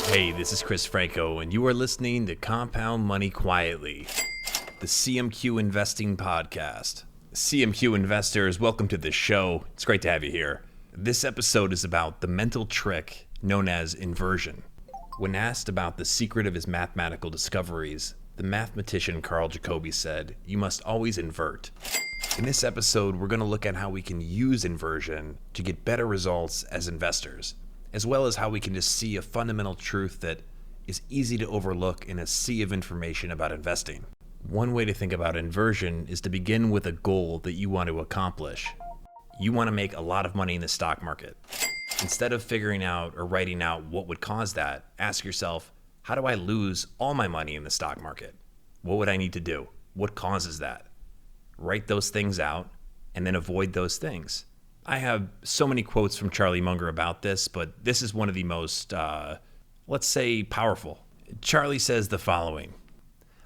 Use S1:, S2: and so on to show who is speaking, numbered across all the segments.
S1: Hey, this is Chris Franco, and you are listening to Compound Money Quietly, the CMQ Investing podcast. CMQ investors, welcome to the show. It's great to have you here. This episode is about the mental trick known as inversion. When asked about the secret of his mathematical discoveries, the mathematician Carl Jacobi said, "You must always invert." In this episode, we're going to look at how we can use inversion to get better results as investors, as well as how we can just see a fundamental truth that is easy to overlook in a sea of information about investing. One way to think about inversion is to begin with a goal that you want to accomplish. You want to make a lot of money in the stock market. Instead of figuring out or writing out what would cause that, ask yourself, how do I lose all my money in the stock market? What would I need to do? What causes that? Write those things out and then avoid those things. I have so many quotes from Charlie Munger about this, but this is one of the most, let's say, powerful. Charlie says the following: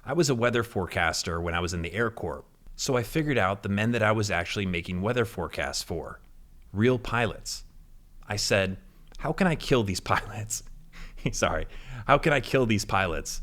S1: I was a weather forecaster when I was in the Air Corps, so I figured out the men that I was actually making weather forecasts for, real pilots. I said, how can I kill these pilots? How can I kill these pilots?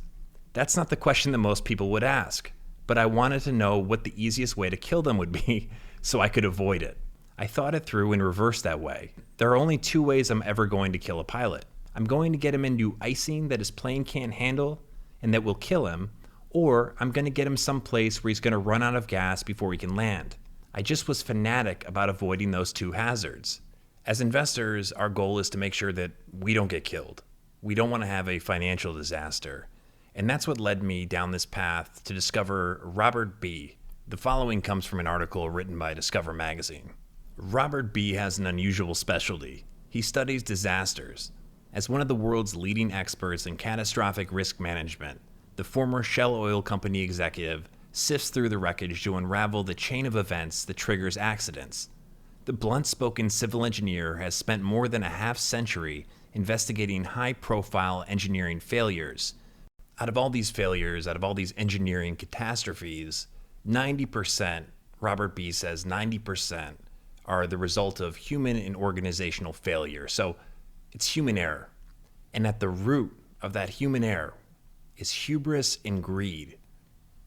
S1: That's not the question that most people would ask, but I wanted to know what the easiest way to kill them would be so I could avoid it. I thought it through in reverse that way. There are only two ways I'm ever going to kill a pilot. I'm going to get him into icing that his plane can't handle and that will kill him, or I'm going to get him someplace where he's going to run out of gas before he can land. I just was fanatic about avoiding those two hazards. As investors, our goal is to make sure that we don't get killed. We don't want to have a financial disaster. And that's what led me down this path to discover Robert B. The following comes from an article written by Discover magazine. Robert B. has an unusual specialty. He studies disasters. As one of the world's leading experts in catastrophic risk management, the former Shell Oil Company executive sifts through the wreckage to unravel the chain of events that triggers accidents. The blunt-spoken civil engineer has spent more than a half-century investigating high-profile engineering failures. Out of all these engineering catastrophes, 90%, Robert B. says 90%, are the result of human and organizational failure. So it's human error. And at the root of that human error is hubris and greed.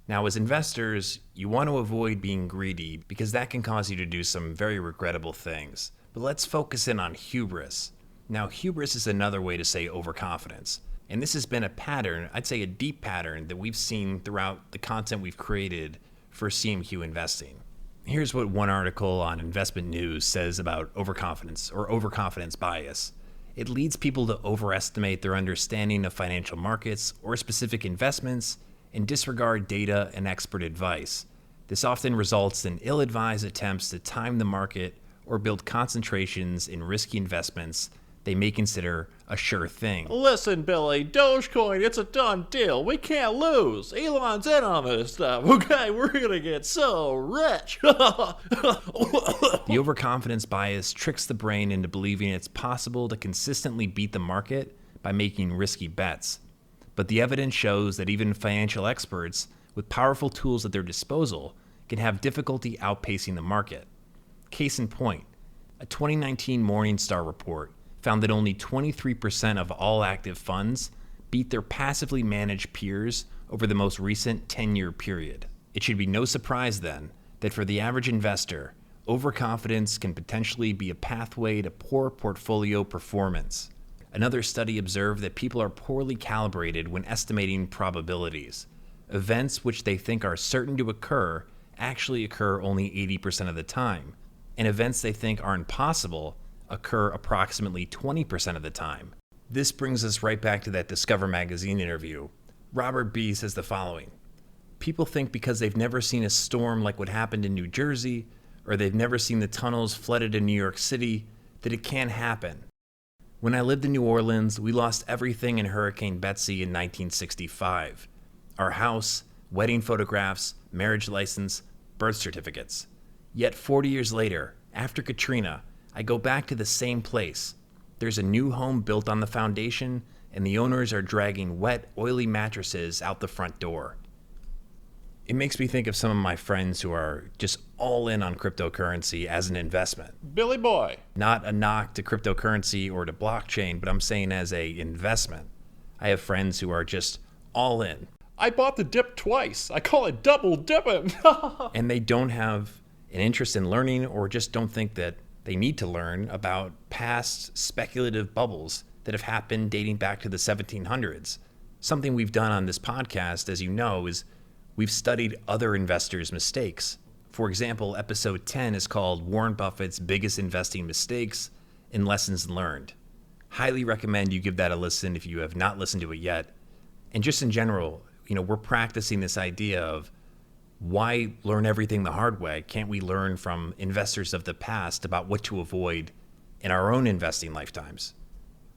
S1: Now, as investors, you want to avoid being greedy because that can cause you to do some very regrettable things. But let's focus in on hubris. Now, hubris is another way to say overconfidence. And this has been a pattern, I'd say a deep pattern, that we've seen throughout the content we've created for CMQ Investing. Here's what one article on Investment News says about overconfidence or overconfidence bias. It leads people to overestimate their understanding of financial markets or specific investments and disregard data and expert advice. This often results in ill-advised attempts to time the market or build concentrations in risky investments they may consider a sure thing.
S2: Listen, Billy, Dogecoin, it's a done deal. We can't lose. Elon's in on this stuff. Okay, we're gonna get so rich.
S1: The overconfidence bias tricks the brain into believing it's possible to consistently beat the market by making risky bets. But the evidence shows that even financial experts with powerful tools at their disposal can have difficulty outpacing the market. Case in point, a 2019 Morningstar report found that only 23% of all active funds beat their passively managed peers over the most recent 10-year period. It should be no surprise then that for the average investor, overconfidence can potentially be a pathway to poor portfolio performance. Another study observed that people are poorly calibrated when estimating probabilities. Events which they think are certain to occur actually occur only 80% of the time, and events they think are impossible occur approximately 20% of the time. This brings us right back to that Discover magazine interview. Robert B. says the following: people think because they've never seen a storm like what happened in New Jersey, or they've never seen the tunnels flooded in New York City, that it can't happen. When I lived in New Orleans, we lost everything in Hurricane Betsy in 1965. Our house, wedding photographs, marriage license, birth certificates. Yet 40 years later, after Katrina, I go back to the same place. There's a new home built on the foundation, and the owners are dragging wet, oily mattresses out the front door. It makes me think of some of my friends who are just all in on cryptocurrency as an investment.
S2: Billy Boy.
S1: Not a knock to cryptocurrency or to blockchain, but I'm saying as a investment. I have friends who are just all in.
S2: I bought the dip twice. I call it double dipping.
S1: And they don't have an interest in learning or just don't think that they need to learn about past speculative bubbles that have happened dating back to the 1700s. Something we've done on this podcast, as you know, is we've studied other investors' mistakes. For example, episode 10 is called Warren Buffett's Biggest Investing Mistakes and Lessons Learned. Highly recommend you give that a listen if you have not listened to it yet. And just in general, we're practicing this idea of why learn everything the hard way? Can't we learn from investors of the past about what to avoid in our own investing lifetimes?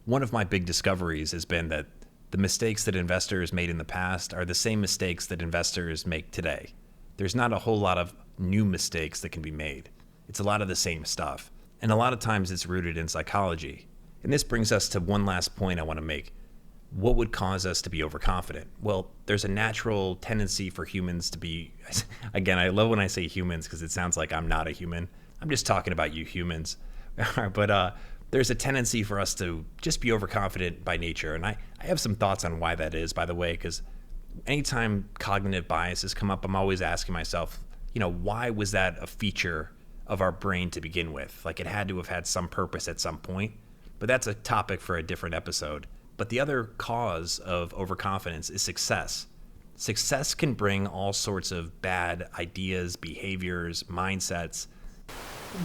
S1: One of my big discoveries has been that the mistakes that investors made in the past are the same mistakes that investors make today. There's not a whole lot of new mistakes that can be made. It's a lot of the same stuff. And a lot of times it's rooted in psychology. And this brings us to one last point I want to make. What would cause us to be overconfident? Well, there's a natural tendency for humans to be, again, I love when I say humans because it sounds like I'm not a human. I'm just talking about you humans. But there's a tendency for us to just be overconfident by nature. And I have some thoughts on why that is, by the way, because anytime cognitive biases come up, I'm always asking myself, why was that a feature of our brain to begin with? Like it had to have had some purpose at some point. But that's a topic for a different episode. But the other cause of overconfidence is success. Success can bring all sorts of bad ideas, behaviors, mindsets.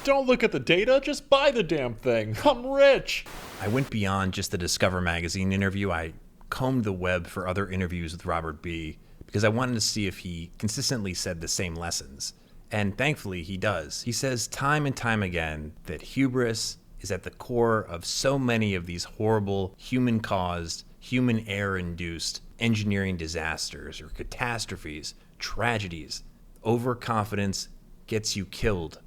S2: Don't look at the data, just buy the damn thing. I'm rich.
S1: I went beyond just the Discover magazine interview. I combed the web for other interviews with Robert B. because I wanted to see if he consistently said the same lessons. And thankfully he does. He says time and time again that hubris is at the core of so many of these horrible human-caused, human error-induced engineering disasters or catastrophes, tragedies. Overconfidence gets you killed.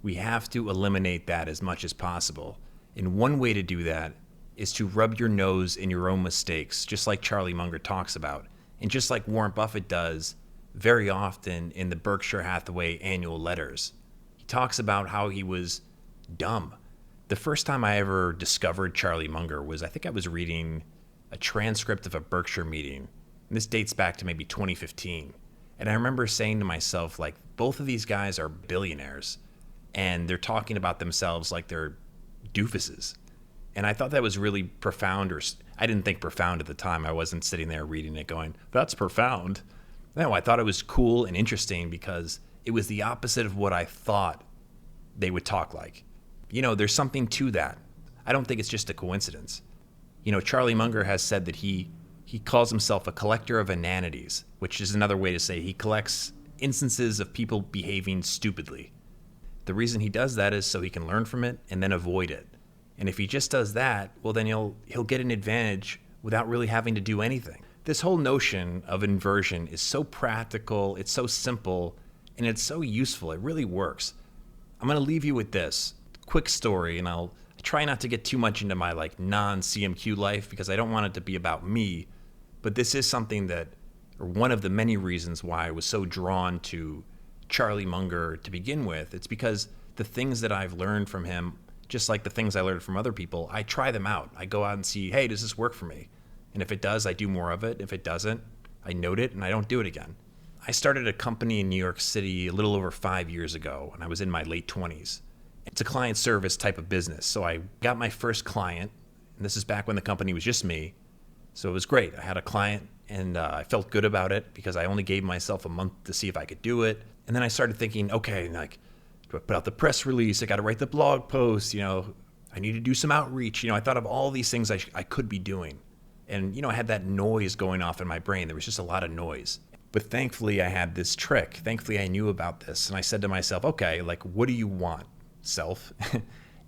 S1: We have to eliminate that as much as possible. And one way to do that is to rub your nose in your own mistakes, just like Charlie Munger talks about, and just like Warren Buffett does very often in the Berkshire Hathaway annual letters. He talks about how he was dumb. The first time I ever discovered Charlie Munger was, I think I was reading a transcript of a Berkshire meeting. And this dates back to maybe 2015. And I remember saying to myself, like, both of these guys are billionaires and they're talking about themselves like they're doofuses. And I thought that was really profound, or I didn't think profound at the time. I wasn't sitting there reading it going, that's profound. No, I thought it was cool and interesting because it was the opposite of what I thought they would talk like. There's something to that. I don't think it's just a coincidence. Charlie Munger has said that he calls himself a collector of inanities, which is another way to say he collects instances of people behaving stupidly. The reason he does that is so he can learn from it and then avoid it. And if he just does that, well, then he'll get an advantage without really having to do anything. This whole notion of inversion is so practical, it's so simple, and it's so useful. It really works. I'm going to leave you with this quick story, and I try not to get too much into my non-CMQ life because I don't want it to be about me, but this is something that, or one of the many reasons why I was so drawn to Charlie Munger to begin with. It's because the things that I've learned from him, just like the things I learned from other people, I try them out. I go out and see, hey, does this work for me? And if it does, I do more of it. If it doesn't, I note it and I don't do it again. I started a company in New York City a little over 5 years ago, and I was in my late 20s. It's a client service type of business. So I got my first client, and this is back when the company was just me. So it was great. I had a client, and I felt good about it because I only gave myself a month to see if I could do it. And then I started thinking, okay, do I put out the press release? I got to write the blog post. I need to do some outreach. I thought of all these things I could be doing. And, I had that noise going off in my brain. There was just a lot of noise. But thankfully, I had this trick. Thankfully, I knew about this. And I said to myself, okay, what do you want, self?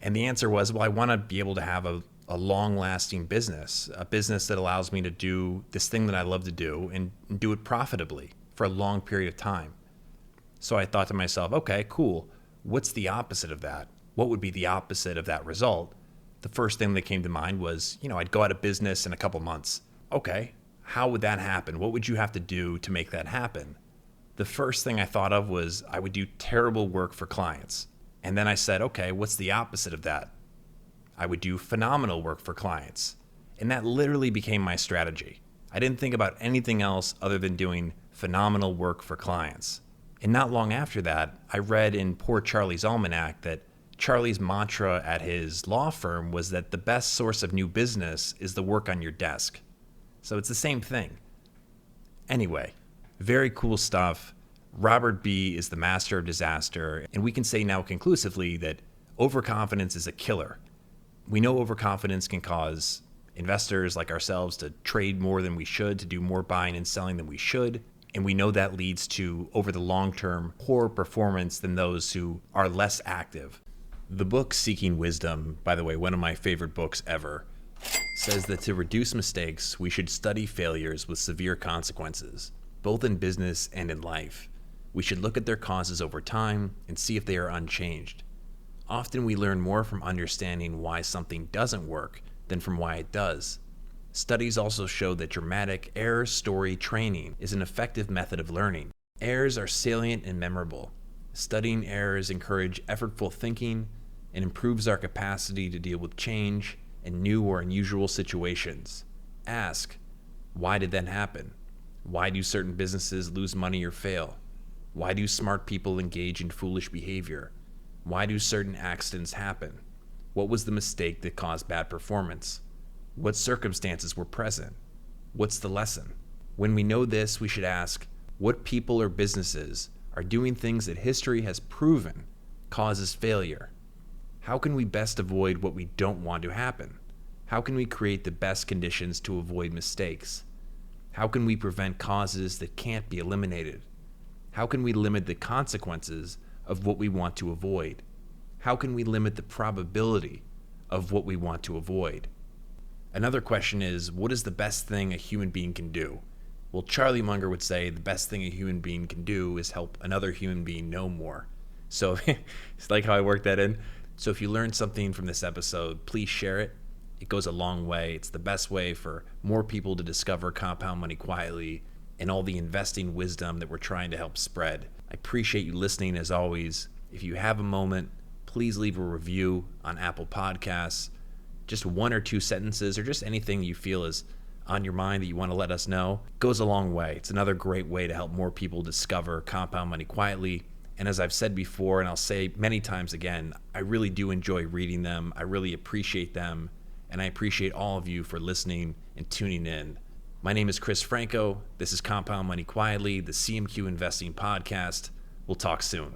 S1: And the answer was, well, I want to be able to have a long-lasting business, a business that allows me to do this thing that I love to do and do it profitably for a long period of time. So I thought to myself, okay, cool. What's the opposite of that? What would be the opposite of that result? The first thing that came to mind was, I'd go out of business in a couple months. Okay, how would that happen? What would you have to do to make that happen? The first thing I thought of was I would do terrible work for clients. And then I said, okay, what's the opposite of that? I would do phenomenal work for clients. And that literally became my strategy. I didn't think about anything else other than doing phenomenal work for clients. And not long after that, I read in Poor Charlie's Almanac that Charlie's mantra at his law firm was that the best source of new business is the work on your desk. So it's the same thing. Anyway, very cool stuff. Robert B. is the master of disaster, and we can say now conclusively that overconfidence is a killer. We know overconfidence can cause investors like ourselves to trade more than we should, to do more buying and selling than we should, and we know that leads to, over the long term, poorer performance than those who are less active. The book Seeking Wisdom, by the way, one of my favorite books ever, says that to reduce mistakes, we should study failures with severe consequences, both in business and in life. We should look at their causes over time and see if they are unchanged. Often we learn more from understanding why something doesn't work than from why it does. Studies also show that dramatic error story training is an effective method of learning. Errors are salient and memorable. Studying errors encourage effortful thinking and improves our capacity to deal with change and new or unusual situations. Ask, why did that happen? Why do certain businesses lose money or fail? Why do smart people engage in foolish behavior? Why do certain accidents happen? What was the mistake that caused bad performance? What circumstances were present? What's the lesson? When we know this, we should ask, what people or businesses are doing things that history has proven causes failure? How can we best avoid what we don't want to happen? How can we create the best conditions to avoid mistakes? How can we prevent causes that can't be eliminated? How can we limit the consequences of what we want to avoid? How can we limit the probability of what we want to avoid? Another question is, what is the best thing a human being can do? Well, Charlie Munger would say the best thing a human being can do is help another human being know more. So it's like how I worked that in. So if you learned something from this episode, please share it. It goes a long way. It's the best way for more people to discover Compound Money Quietly and all the investing wisdom that we're trying to help spread. I appreciate you listening as always. If you have a moment, please leave a review on Apple Podcasts. Just one or two sentences or just anything you feel is on your mind that you want to let us know goes a long way. It's another great way to help more people discover Compound Money Quietly. And as I've said before, and I'll say many times again, I really do enjoy reading them. I really appreciate them. And I appreciate all of you for listening and tuning in. My name is Chris Franco. This is Compound Money Quietly, the CMQ Investing podcast. We'll talk soon.